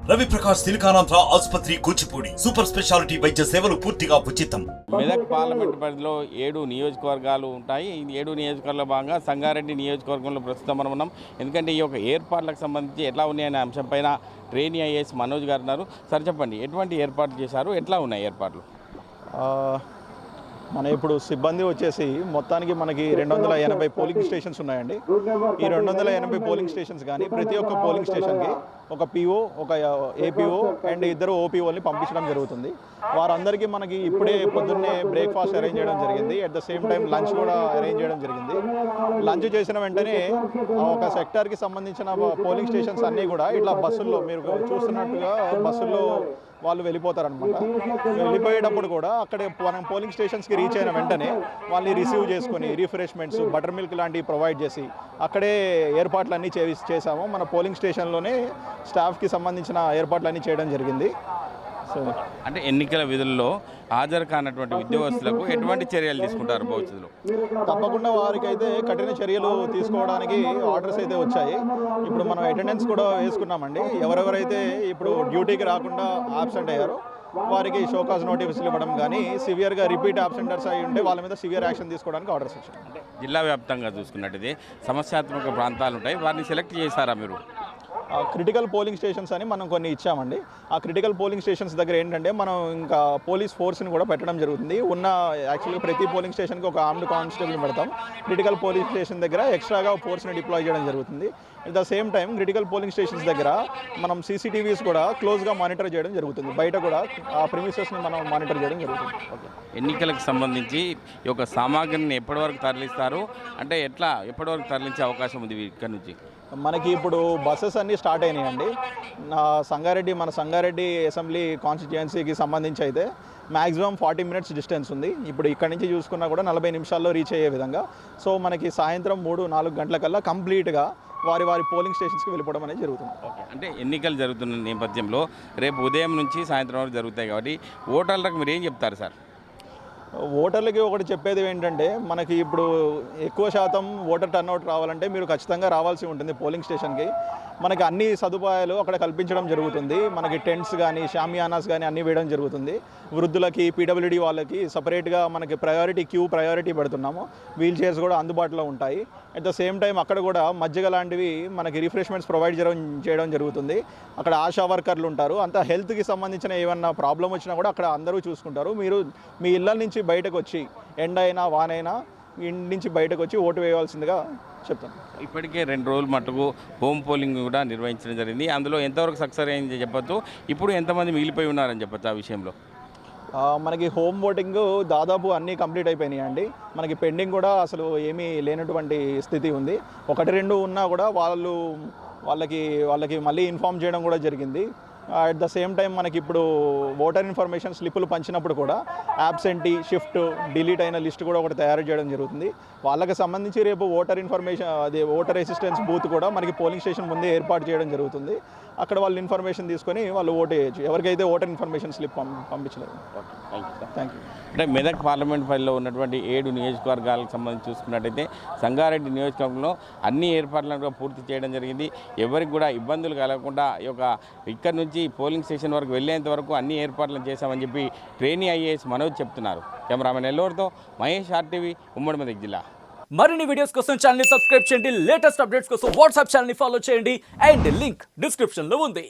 రవి ప్రకాష్ సిలికానాంధ్ర ఆసుపత్రి Kuchipudi super speciality వైద్య సేవలు పూర్తిగా ఉచితం. మెదక్ పార్లమెంట్ పరిధిలో 7 నియోజకవర్గాలు ఉంటాయి. ఈ 7 నియోజకవర్గాల భాగంగా సంగారెడ్డి నియోజకవర్గంలో ప్రస్తుతం మనం ఉన్నాం. ఎందుకంటే ఈ యొక్క ఏర్పాట్లకు సంబంధించి ఎట్లా ఉన్నాయనే అంశంపైన ట్రైనీ ఐఏఎస్ మనోజ్ గారు ఉన్నారు. సార్ చెప్పండి, ఎటువంటి ఏర్పాట్లు చేశారు, ఎట్లా ఉన్నాయి ఏర్పాట్లు? మన ఇప్పుడు సిబ్బంది వచ్చేసి మొత్తానికి మనకి 280 పోలింగ్ స్టేషన్స్ ఉన్నాయండి. ఈ 280 పోలింగ్ స్టేషన్స్ కానీ ప్రతి ఒక్క పోలింగ్ స్టేషన్కి ఒక పిఓ, ఒక ఏపీఓ అండ్ 2 ఓపీఓని పంపించడం జరుగుతుంది. వారందరికీ మనకి ఇప్పుడే పొద్దున్నే బ్రేక్ఫాస్ట్ అరేంజ్ చేయడం జరిగింది. At the same time lunch కూడా అరేంజ్ చేయడం జరిగింది. లంచ్ చేసిన వెంటనే ఒక సెక్టార్కి సంబంధించిన పోలింగ్ స్టేషన్స్ అన్నీ కూడా ఇట్లా బస్సుల్లో మీరు చూస్తున్నట్టుగా బస్సుల్లో వాళ్ళు వెళ్ళిపోతారనమాట. వెళ్ళిపోయేటప్పుడు కూడా అక్కడ మనం పోలింగ్ స్టేషన్స్కి రీచ్ అయిన వెంటనే వాళ్ళని రిసీవ్ చేసుకొని రిఫ్రెష్మెంట్స్, బటర్ మిల్క్ లాంటివి ప్రొవైడ్ చేసి అక్కడే ఏర్పాట్లన్నీ చేసాము. మన పోలింగ్ స్టేషన్లోనే స్టాఫ్కి సంబంధించిన ఏర్పాట్లన్నీ చేయడం జరిగింది. సో అంటే ఎన్నికల విధుల్లో హాజరు కానటువంటి ఉద్యోగస్తులకు ఎటువంటి చర్యలు తీసుకుంటారు భవిష్యత్తులో? తప్పకుండా వారికైతే కఠిన చర్యలు తీసుకోవడానికి ఆర్డర్స్ అయితే వచ్చాయి. ఇప్పుడు మనం అటెండెన్స్ కూడా వేసుకున్నామండి. ఎవరెవరైతే ఇప్పుడు డ్యూటీకి రాకుండా ఆబ్సెంట్ అయ్యారో వారికి షోకాజ్ నోటీసులు ఇవ్వడం కానీ, సివియర్గా రిపీట్ ఆబ్సెంటర్స్ అయి ఉంటే వాళ్ళ మీద సివియర్ యాక్షన్ తీసుకోవడానికి ఆర్డర్స్ వచ్చాయి. అంటే జిల్లా వ్యాప్తంగా చూసుకున్నట్టయితే సమస్యాత్మక ప్రాంతాలు ఉంటాయి, వారిని సెలెక్ట్ చేశారా మీరు? క్రిటికల్ పోలింగ్ స్టేషన్స్ అని మనం కొన్ని ఇచ్చామండి. ఆ క్రిటికల్ పోలింగ్ స్టేషన్స్ దగ్గర ఏంటంటే మనం ఇంకా పోలీస్ ఫోర్స్ని కూడా పెట్టడం జరుగుతుంది. యాక్చువల్గా ప్రతి పోలింగ్ స్టేషన్కి ఒక ఆర్మ్డ్ కానిస్టేబుల్ పెడతాం. క్రిటికల్ పోలింగ్ స్టేషన్ దగ్గర ఎక్స్ట్రాగా ఫోర్స్ని డిప్లాయ్ చేయడం జరుగుతుంది. At the same time critical polling stations దగ్గర మనం సీసీటీవీస్ కూడా క్లోజ్గా మానిటర్ చేయడం జరుగుతుంది. బయట కూడా ఆ ప్రిమిసెస్ని మనం మానిటర్ చేయడం జరుగుతుంది. ఓకే, ఎన్నికలకు సంబంధించి ఈ యొక్క సామాగ్రిని ఎప్పటివరకు తరలిస్తారు, అంటే ఎప్పటివరకు తరలించే అవకాశం ఉంది ఇక్కడ నుంచి? మనకి ఇప్పుడు బస్సెస్ అన్నీ స్టార్ట్ అయినాయండి. మన సంగారెడ్డి అసెంబ్లీ కాన్స్టిట్యుయెన్సీకి సంబంధించి అయితే మ్యాక్సిమం 40 మినిట్స్ డిస్టెన్స్ ఉంది. ఇప్పుడు ఇక్కడ నుంచి చూసుకున్నా కూడా 40 నిమిషాల్లో రీచ్ అయ్యే విధంగా. సో మనకి సాయంత్రం 3-4 గంటలకల్లా కంప్లీట్గా వారి పోలింగ్ స్టేషన్స్కి వెళ్ళిపోవడం అనేది జరుగుతుంది. ఓకే, అంటే ఎన్నికలు జరుగుతున్న నేపథ్యంలో రేపు ఉదయం నుంచి సాయంత్రం వరకు జరుగుతాయి కాబట్టి ఓటర్లకు మీరు ఏం చెప్తారు సార్? ఓటర్లకి ఒకటి చెప్పేది ఏంటంటే, మనకి ఇప్పుడు ఎక్కువ శాతం ఓటర్ టర్న్అవుట్ రావాలంటే మీరు ఖచ్చితంగా రావాల్సి ఉంటుంది పోలింగ్ స్టేషన్కి. మనకి అన్ని సదుపాయాలు అక్కడ కల్పించడం జరుగుతుంది. మనకి టెంట్స్ కానీ, షామియానాస్ కానీ అన్నీ వేయడం జరుగుతుంది. వృద్ధులకి, పీడబ్ల్యూడీ వాళ్ళకి సపరేట్గా మనకి ప్రయారిటీ పెడుతున్నాము. వీల్ చైర్స్ కూడా అందుబాటులో ఉంటాయి. అట్ ద సేమ్ టైం అక్కడ కూడా మజ్జిగ లాంటివి మనకి రిఫ్రెష్మెంట్స్ ప్రొవైడ్ చేయడం జరుగుతుంది. అక్కడ ఆశా వర్కర్లు ఉంటారు. అంతా హెల్త్కి సంబంధించిన ఏమన్నా ప్రాబ్లం వచ్చినా కూడా అక్కడ అందరూ చూసుకుంటారు. మీరు మీ ఇళ్ళ నుంచి బయటకు వచ్చి ఎండ అయినా వానైనా ఇంటి నుంచి బయటకు వచ్చి ఓటు వేయవలసిందిగా చెప్తాను. ఇప్పటికే 2 రోజులు మట్టుకు హోమ్ పోలింగ్ కూడా నిర్వహించడం జరిగింది. అందులో ఎంతవరకు సక్సెస్ అయింది చెప్పొచ్చు, ఇప్పుడు ఎంతమంది మిగిలిపోయి ఉన్నారని చెప్పచ్చు ఆ విషయంలో? మనకి హోమ్ ఓటింగ్ దాదాపు అన్నీ కంప్లీట్ అయిపోయినాయి అండి. మనకి పెండింగ్ కూడా అసలు ఏమీ లేనటువంటి స్థితి ఉంది. 1-2 ఉన్నా కూడా వాళ్ళకి మళ్ళీ ఇన్ఫామ్ చేయడం కూడా జరిగింది. అట్ ద సేమ్ టైం మనకి ఇప్పుడు ఓటర్ ఇన్ఫర్మేషన్ స్లిప్పులు పంచినప్పుడు కూడా యాబ్సెంటీ, షిఫ్ట్, డిలీట్ అయిన లిస్ట్ కూడా ఒకటి తయారు చేయడం జరుగుతుంది. వాళ్ళకి సంబంధించి రేపు ఓటర్ అసిస్టెన్స్ బూత్ కూడా మనకి పోలింగ్ స్టేషన్ ముందే ఏర్పాటు చేయడం జరుగుతుంది. అక్కడ వాళ్ళు ఇన్ఫర్మేషన్ తీసుకొని వాళ్ళు ఓటు వేయచ్చు, ఎవరికైతే ఓటర్ ఇన్ఫర్మేషన్ స్లిప్ పంపించలేదు. Thank you. అంటే మెదక్ పార్లమెంట్ పరిధిలో ఉన్నటువంటి 7 నియోజకవర్గాలకు సంబంధించి చూసుకున్నట్టయితే సంగారెడ్డి నియోజకవర్గంలో అన్ని ఏర్పాట్లను కూడా పూర్తి చేయడం జరిగింది. ఎవరికి కూడా ఇబ్బందులు కలగకుండా ఇక్కడ నుంచి పోలింగ్ స్టేషన్ వరకు వెళ్ళేంత వరకు అన్ని ఏర్పాట్లను చేశామని చెప్పి ట్రైనీ ఐఏఎస్ మనోజ్ చెప్తున్నారు. కెమెరామెన్ ఎల్లోర్తో మహేష్, RTV, ఉమ్మడి మెదక్ జిల్లా. మరిన్ని వీడియోస్ కోసం ఛానల్ ని సబ్స్క్రైబ్ చేయండి. లేటెస్ట్ అప్డేట్స్ కోసం వాట్సాప్ ఛానల్ ని ఫాలో చేయండి. అండ్ లింక్ డిస్క్రిప్షన్ లో ఉంది.